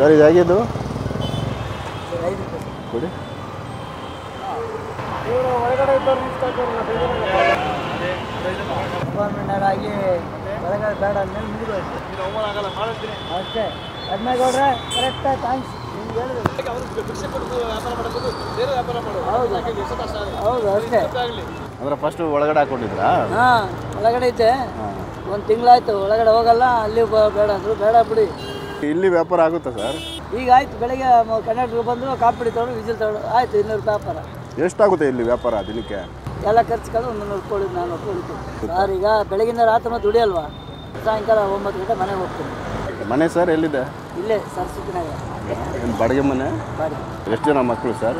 Sir ಇದು ಹೇಗಿದ್ದು ಕೊಡಿ. ಒಳಗಡೆ ಇದ್ದವ್ರು ಡಿಪಾರ್ಟ್ಮೆಂಟಾಗಿ ಒಳಗಡೆ ಬೇಡ ಅಂದ್ಮೇಲೆ ಮುಗಿದೋಯ್ತು ಅಷ್ಟೇ. ಹದಿನೈದು ಕರೆಕ್ಟಾಗಿ ಥ್ಯಾಂಕ್ಸ್ ನಿಮ್ಗೆ ಹೇಳಿದ್ರು. ಹೌದು ಅಷ್ಟೇ. ಅಂದ್ರೆ ಫಸ್ಟ್ ಒಳಗಡೆ ಹಾಕೊಂಡಿದ್ರಾ? ಹಾಂ ಒಳಗಡೆ ಐತೆ. ಒಂದು ತಿಂಗಳಾಯ್ತು ಒಳಗಡೆ ಹೋಗಲ್ಲ, ಅಲ್ಲಿ ಬೇಡ ಅಂದರು. ಬೇಡ ಬಿಡಿ. ಇಲ್ಲಿ ವ್ಯಾಪಾರ ಆಗುತ್ತಾ ಸರ್? ಈಗ ಆಯ್ತು, ಬೆಳಗ್ಗೆ ಕಂಡಕ್ಟ್ರು ಬಂದರು, ಕಾಪಿಡಿ ತೊಗೊಂಡು ವಿಜಿಲ್ ತೊಗೊಂಡು ಆಯ್ತು. 200 ರೂಪಾಯಿ ವ್ಯಾಪಾರ. ಎಷ್ಟಾಗುತ್ತೆ ಇಲ್ಲಿ ವ್ಯಾಪಾರ ದಿನಕ್ಕೆ? ಎಲ್ಲ ಖರ್ಚುಗಳು 300 ರೂಪಾಯಿ 400 ರೂಪಾಯಿ. ಸರ್ ಈಗ ಬೆಳಗಿಂದ ರಾತ್ರಿ ಮತ್ತೆ ದುಡಿಯಲ್ವಾ, ಸಾಯಂಕಾಲ 9 ಗಂಟೆ ಮನೆಗೆ ಹೋಗ್ತೀನಿ. ಮನೆ ಸರ್ ಎಲ್ಲಿದೆ? ಇಲ್ಲೇ ಸರಸ್ವತಿನಾಗ ಏನು ಬಾಡಿಗೆ ಮನೆ? ಬಾಡಿಗೆ. ಎಷ್ಟು ಜನ ಮಕ್ಕಳು ಸರ್?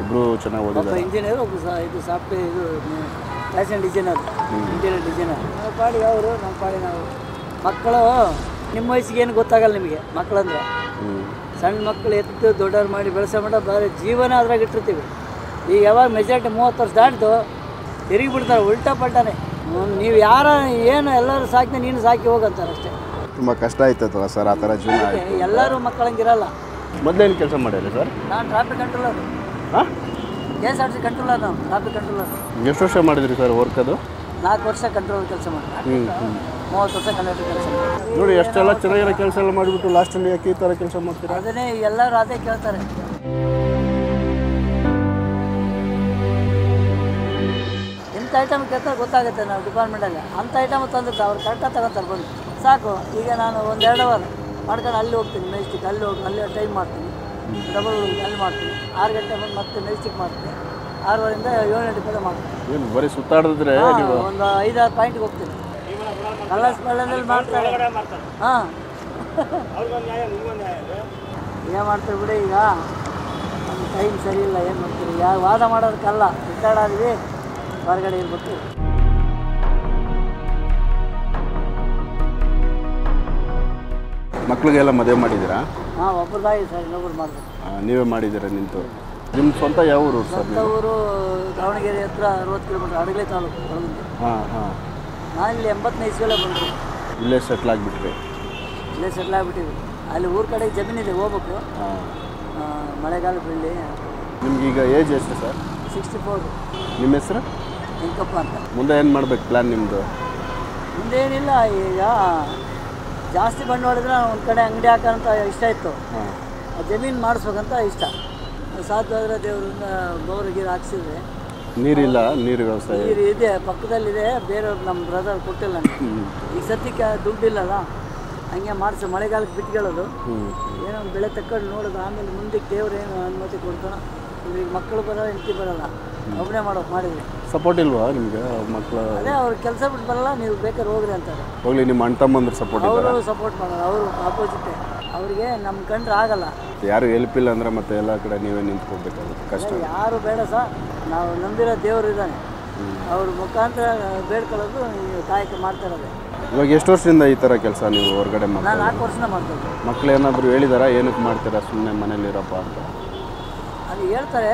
ಇಬ್ಬರು ಚೆನ್ನಾಗಿ ಒಬ್ಬ ಓದಿದ್ದಾರೆ. ಇಂಜಿನಿಯರ್, ಒಬ್ಬ ಇದು ಸಾಫ್ಟ್ವೇರ್, ಇದು ಫ್ಯಾಷನ್ ಡಿಸೈನರ್, ಇಂಟೀರಿಯರ್ ಡಿಸೈನರ್. ನಮ್ಮ ಪಾಡಿಗೆ ಅವರು, ನಮ್ಮ ಪಾಡಿ ನಾವು. ಮಕ್ಕಳು ನಿಮ್ಮ ವಯಸ್ಸಿಗೆ ಏನು ಗೊತ್ತಾಗಲ್ಲ ನಿಮಗೆ. ಮಕ್ಕಳಂದ್ರೆ ಸಣ್ಣ ಮಕ್ಕಳು ಎತ್ತು ದೊಡ್ಡವ್ರು ಮಾಡಿ ಬೆಳೆಸೋ ಮಟ್ಟ ಬೇರೆ ಜೀವನ ಅದ್ರಾಗ ಇಟ್ಟಿರ್ತೀವಿ. ಈಗ ಯಾವಾಗ ಮೆಜಾರಿಟಿ 30 ವರ್ಷ ದಾಟಿತು ತಿರುಗಿ ಬಿಡ್ತಾರೆ, ಉಲ್ಟಾ ಪಲ್ಟಾನೆ. ನೀವು ಯಾರ ಏನು ಎಲ್ಲರೂ ಸಾಕಿ ನೀನು ಸಾಕಿ ಹೋಗಂತಾರೆ ಅಷ್ಟೇ. ತುಂಬ ಕಷ್ಟ ಆಯ್ತಲ್ಲ ಸರ್ ಆ ಥರ ಜೀವನ? ಎಲ್ಲರೂ ಮಕ್ಕಳಂಗಿರಲ್ಲ. ಮೊದಲೇನು ಕೆಲಸ ಮಾಡಿರಿ ಸರ್? ನಾನು ಟ್ರಾಫಿಕ್ ಕಂಟ್ರೋಲರ್. ಹಾಂ, KSRTC ಕಂಟ್ರೋಲರ್. ನಾವು ಟ್ರಾಫಿಕ್ ಕಂಟ್ರೋಲರ್. ಎಷ್ಟು ವರ್ಷ ಮಾಡಿದ್ರಿ ಸರ್ ವರ್ಕ್ ಅದು? 4 ವರ್ಷ ಕಂಟ್ರೋಲ್ ಕೆಲಸ ಮಾಡಿ, 30 ವರ್ಷ ಕಂಡಕ್ಟರ್ ಕೆಲಸ ಮಾಡಿ. ನೋಡಿ ಎಷ್ಟೆಲ್ಲ ಚೆನ್ನಾಗಿರೋ ಕೆಲಸ ಎಲ್ಲ ಮಾಡಿಬಿಟ್ಟು ಲಾಸ್ಟಲ್ಲಿ ಯಾಕೆ ಈ ಥರ ಕೆಲಸ ಮಾಡ್ತೀರಾ? ಅದನ್ನೇ ಎಲ್ಲರೂ ಅದೇ ಕೇಳ್ತಾರೆ. ಇಂಥ ಐಟಮ್ ಕೇಳ್ತಾರೆ ಗೊತ್ತಾಗುತ್ತೆ. ನಾವು ಡಿಪಾರ್ಟ್ಮೆಂಟಲ್ಲಿ ಅಂಥ ಐಟಮ್ ತಂದಿರ್ತಾರೆ, ಅವ್ರು ಕರೆಕ್ಟಾಗಿ ತಗೊತಾರೆ ಬಂದು ಸಾಕು. ಈಗ ನಾನು 1-2 ಅವರ್ ಮಾಡ್ಕೊಂಡು ಅಲ್ಲಿ ಹೋಗ್ತೀನಿ ಮೆಜೆಸ್ಟಿಕ್, ಅಲ್ಲಿ ಹೋಗಿ ಅಲ್ಲಿ ಟೈಮ್ ಮಾಡ್ತೀನಿ, ಡಬಲ್ ಅಲ್ಲಿ ಮಾಡ್ತೀನಿ. 6 ಗಂಟೆ ಬಂದು ಮತ್ತೆ ಮೆಜೆಸ್ಟಿಕ್ ಮಾಡ್ತೀನಿ. 6 7 ಗಂಟೆ ಮಾಡ್ತೀನಿ. ಏನು ಬರೀ ಸುತ್ತಾಡಿದ್ರೆ ಒಂದು 5-6 ಪಾಯಿಂಟ್ಗೆ ಹೋಗ್ತೀನಿ. ಕಲರ್ಸ್ ಬಳ್ಳದಲ್ಲಿ ಮಾಡ್ತಾರೆ. ಹಾಂ ಏನು ಮಾಡ್ತೀವಿ ಬಿಡಿ. ಈಗ ನಮ್ಮ ಟೈಮ್ ಸರಿ ಇಲ್ಲ, ಏನು ಮಾಡ್ತೀವಿ. ಯಾವ ವಾದ ಮಾಡೋದಕ್ಕಲ್ಲ, ರಿಟೈರ್ಡ್ ಆದ್ವಿ, ಹೊರಗಡೆ ಇರ್ಬೇಕು. ಮಕ್ಳಿಗೆಲ್ಲ ಮದುವೆ ಮಾಡಿದ್ದೀರಾ? ಹಾಂ ಒಬ್ಬರದಾಗಿ ಸರ್, ಇನ್ನೊಬ್ರು ಮಾಡಬೇಕು. ನೀವೇ ಮಾಡಿದ್ದೀರಾ ನಿಂತು? ನಿಮ್ಮ ಸ್ವಂತ ಯಾವ ಊರು ಸರ್? ಸ್ವಂತ ಊರು ದಾವಣಗೆರೆ ಹತ್ರ 60 ಕಿಲೋಮೀಟರ್, ಅಡಗಲಿ ತಾಲೂಕು ಒಳಗಿಂದ. ಹಾಂ ಹಾಂ. ನಾನು ಇಲ್ಲಿ 80ನೇ ಇಸ್ವಿಯಲ್ಲೇ ಬಂದು ಇಲ್ಲೇ ಸೆಟ್ಲ್ ಆಗಿಬಿಟ್ರಿ? ಇಲ್ಲೇ ಸೆಟ್ಲ್ ಆಗಿಬಿಟ್ಟಿವಿ. ಅಲ್ಲಿ ಊರ ಕಡೆಗೆ ಜಮೀನಿದೆ, ಹೋಗ್ಬೇಕು. ಮಳೆಗಾಲ ಬೆಳ್ಳಿ. ನಿಮ್ಗೆ ಈಗ ಏಜ್ ಎಷ್ಟು ಸರ್? 64. ನಿಮ್ಮ ಹೆಸರು? ವೆಂಕಪ್ಪ ಅಂತ. ಮುಂದೆ ಏನು ಮಾಡ್ಬೇಕು ಪ್ಲ್ಯಾನ್ ನಿಮ್ಮದು? ಮುಂದೇನಿಲ್ಲ, ಈಗ ಜಾಸ್ತಿ ಬಂಡವಾಳಿದ್ರೆ ನಾನು ಒಂದು ಕಡೆ ಅಂಗಡಿ ಹಾಕೋಂತ ಇಷ್ಟ ಇತ್ತು. ಜಮೀನು ಮಾಡಿಸ್ಬೇಕಂತ ಇಷ್ಟ. ಸಾಧ್ಯ ಆದರೆ ದೇವರಿಂದ ಬೋರ್ ಗೀರು ಹಾಕ್ಸಿದ್ರೆ. ನೀರಿಲ್ಲ? ನೀರು ವ್ಯವಸ್ಥೆ? ನೀರು ಇದೆ, ಪಕ್ಕದಲ್ಲಿದೆ. ಬೇರೆಯವ್ರು ನಮ್ಮ ಬ್ರದರ್ ಕೊಟ್ಟಿಲ್ಲ ನನಗೆ. ಈಗ ಸದ್ಯಕ್ಕೆ ದುಡ್ಡಿಲ್ಲಲ್ಲ, ಹಂಗೆ ಮಾಡಿಸಿ ಮಳೆಗಾಲಕ್ಕೆ ಬಿಟ್ಕೊಳ್ಳೋದು, ಏನೋ ಒಂದು ಬೆಳೆ ತಕ್ಕೊಂಡು ನೋಡೋದು. ಆಮೇಲೆ ಮುಂದಕ್ಕೆ ದೇವ್ರು ಏನು ಅನುಮತಿ ಕೊಡ್ತಾನೋ. ಈಗ ಮಕ್ಕಳು ಬರೋಲ್ಲ, ಹೆಂಡತಿ ಬರೋಲ್ಲ, ಒಬ್ಬನೇ ಮಾಡೋದು ಮಾಡಿದ್ವಿ. ಸಪೋರ್ಟ್ ಇಲ್ವಾ ನಿಮಗೆ ಮಕ್ಕಳು? ಅದೇ ಅವ್ರು ಕೆಲಸ ಬಿಟ್ಟು ಬರೋಲ್ಲ, ನೀವು ಬೇಕಾದ್ರೆ ಹೋಗ್ರಿ ಅಂತಾರೆ. ಹೋಗ್ಲಿ, ನಿಮ್ಮ ಅಣ್ಣ ತಮ್ಮಂದ್ರೆ ಸಪೋರ್ಟ್? ಅವರು ಸಪೋರ್ಟ್ ಮಾಡೋದು, ಅವರು ಆಪೋಸಿಟೇ. ಅವ್ರಿಗೆ ನಮ್ಮ ಕಂಡ್ರೆ ಆಗಲ್ಲ. ಯಾರು ಹೆಲ್ಪ್ ಇಲ್ಲ ಅಂದರೆ ಮತ್ತೆ ಎಲ್ಲ ಕಡೆ ನೀವೇ ನಿಂತ್ಕೋಬೇಕಾಗುತ್ತೆ, ಕಷ್ಟ. ಯಾರು ಬೇಡ ಸರ್, ನಾವು ನಂಬಿರೋ ದೇವರು ಇದ್ದಾನೆ, ಅವ್ರ ಮುಖಾಂತರ ಬೇಡ್ಕೊಳ್ಳೋದು, ಕಾಯಕ ಮಾಡ್ತಾ ಇರೋದು. ಇವಾಗ ಎಷ್ಟು ವರ್ಷದಿಂದ ಈ ಥರ ಕೆಲಸ ನೀವು ಹೊರಗಡೆ ಮಾಡ್ತೀರಾ? ನಾನು 4 ವರ್ಷದಿಂದ ಮಾಡ್ತೀನಿ. ಮಕ್ಳು ಏನಾದರೂ ಹೇಳಿದಾರಾ ಏನಕ್ಕೆ ಮಾಡ್ತೀರಾ ಸುಮ್ಮನೆ ಮನೇಲಿರಪ್ಪ ಅಂತ? ಅದು ಹೇಳ್ತಾರೆ,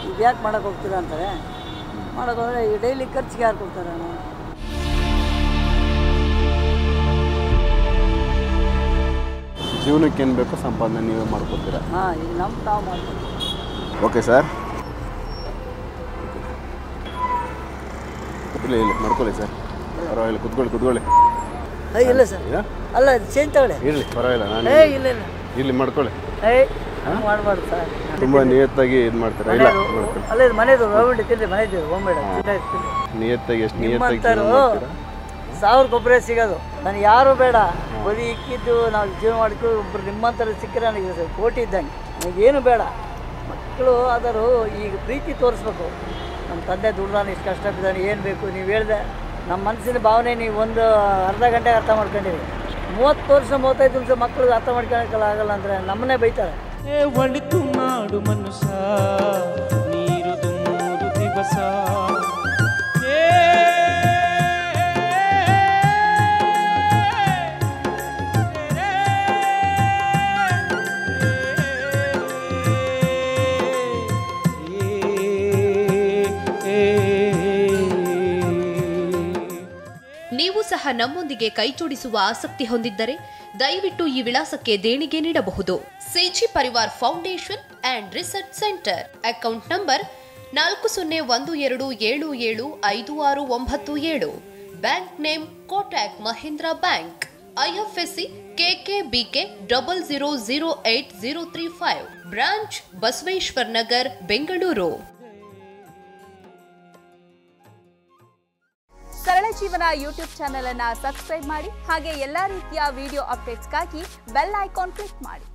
ಇದು ಯಾಕೆ ಮಾಡೋಕೆ ಹೋಗ್ತೀರಾ ಅಂತಾರೆ. ಮಾಡೋಕೆ ಹೋದರೆ ಈ ಡೈಲಿ ಖರ್ಚಿಗೆ ಯಾರು ಕೊಡ್ತಾರೆ? ನಾನು ಜೀವನಕ್ಕೆ ಏನು ಬೇಕೋ ಸಂಪಾದನೆ ನೀವೇ ಮಾಡ್ಕೊತೀರಾ? ಹಾಂ, ಈಗ ನಾವು ಮಾಡ್ತೀವಿ. ಓಕೆ ಸರ್, ಇಲ್ಲಿ ಮಾಡ್ಕೊಳ್ಳಿ ಸರ್, ಪರವಾಗಿಲ್ಲ, ಕುತ್ಕೊಳ್ಳಿ. ಇಲ್ಲ ಸರ್, ಅಲ್ಲ ಚೇಂಜ್ ತಗೊಳ್ಳಿ. ಇರಲಿ ಪರವಾಗಿಲ್ಲ, ನಾನು ಇಲ್ಲ ಇಲ್ಲಿ ಮಾಡ್ಕೊಳ್ಳಿ. ಮಾಡಬಾರ್ದು ಸರ್, ತುಂಬ ನಿಯತ್ತಾಗಿ ಇದು ಮಾಡ್ತೀರಾ? ಇಲ್ಲ ಮಾಡ್ಕೊಳ್ಳಿ. ಅಲ್ಲ ಇದು ಮನೆದು ಹೋಗ್ಬಿಟ್ಟು ತಿನ್ರಿ, ಮನೆದು ಹೋಗ್ಬೇಡ. ನಿಯತ್ತಾಗಿ ಎಷ್ಟು ನಿಯತ್ತಾಗಿ 1000 ಗೊಬ್ಬರ ಸಿಗೋದು. ನನಗೆ ಯಾರು ಬೇಡ, ಬರೀ ಇಕ್ಕಿದ್ದು ನಾವು ಜೀವನ ಮಾಡ್ಕೊಂಡು ಒಬ್ಬರು ನಿಮ್ಮಂಥರ ಸಿಕ್ಕರೆ ನನಗೆ ಕೋಟಿ ಇದ್ದಂಗೆ. ನನಗೇನು ಬೇಡ. ಮಕ್ಕಳು ಆದರೂ ಈಗ ಪ್ರೀತಿ ತೋರಿಸ್ಬೇಕು. ನಮ್ಮ ತಂದೆ ದುಡ್ದಾನೆ, ಇಷ್ಟು ಕಷ್ಟ ಬಿದ್ದಾನೆ, ಏನು ಬೇಕು ನೀವು ಹೇಳಿದೆ. ನಮ್ಮ ಮನಸ್ಸಿನ ಭಾವನೆ ನೀವು ಒಂದು ಅರ್ಧ ಗಂಟೆಗೆ ಅರ್ಥ ಮಾಡ್ಕೊಂಡಿರಿ. 30 ವರ್ಷ 35 ವರ್ಷ ಮಕ್ಕಳಿಗೆ ಅರ್ಥ ಮಾಡ್ಕೊಳಕ್ಕಾಗಲ್ಲ ಅಂದರೆ ನಮ್ಮನ್ನೇ ಬೈತಾರೆ. ಒಳಿತು ಮಾಡು ಮನುಷ್ಯ, ನೀರು ತುಂಬುವುದು ದಿವಸ. ನೀವು ಸಹ ನಮ್ಮೊಂದಿಗೆ ಕೈಜೋಡಿಸುವ ಆಸಕ್ತಿ ಹೊಂದಿದ್ದರೆ ದಯವಿಟ್ಟು ಈ ವಿಳಾಸಕ್ಕೆ ದೇಣಿಗೆ ನೀಡಬಹುದು. Seji Parivar foundation and research centre. Account number 4012775697. Bank name Kotak Mahindra bank. IFSC KKBK 000835. Branch Basaveshwar Nagar, Bengaluru. ಸರಳ ಜೀವನ ಯೂಟ್ಯೂಬ್ ಚಾನೆಲ್ ಅನ್ನು ಸಬ್ಸ್ಕ್ರೈಬ್ ಮಾಡಿ. ಹಾಗೆ ಎಲ್ಲಾ ರೀತಿಯ ವಿಡಿಯೋ ಅಪ್ಡೇಟ್ಸ್ಗಾಗಿ ಬೆಲ್ ಐಕಾನ್ ಕ್ಲಿಕ್ ಮಾಡಿ.